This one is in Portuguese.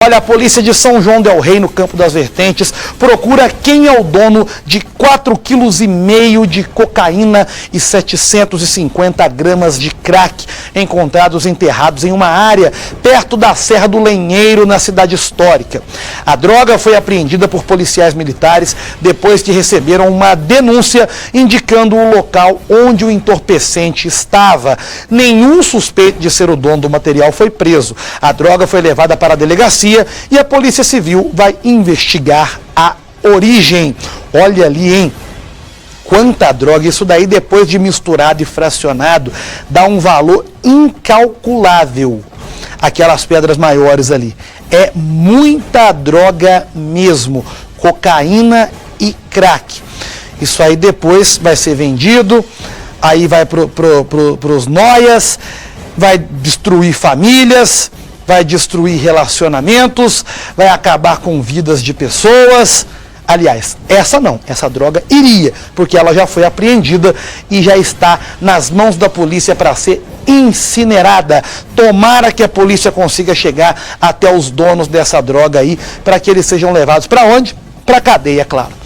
Olha, a polícia de São João del Rei, no Campo das Vertentes, procura quem é o dono de 4,5 kg de cocaína e 750 gramas de crack encontrados enterrados em uma área perto da Serra do Lenheiro, na cidade histórica. A droga foi apreendida por policiais militares depois que receberam uma denúncia indicando o local onde o entorpecente estava. Nenhum suspeito de ser o dono do material foi preso. A droga foi levada para a delegacia e a Polícia Civil vai investigar a origem. Olha ali, hein? Quanta droga! Isso daí, depois de misturado e fracionado, dá um valor incalculável. Aquelas pedras maiores ali. É muita droga mesmo. Cocaína e crack. Isso aí depois vai ser vendido, aí vai para os noias, vai destruir famílias, vai destruir relacionamentos, vai acabar com vidas de pessoas. Aliás, essa não, essa droga iria, porque ela já foi apreendida e já está nas mãos da polícia para ser incinerada. Tomara que a polícia consiga chegar até os donos dessa droga aí, para que eles sejam levados para onde? Para a cadeia, claro.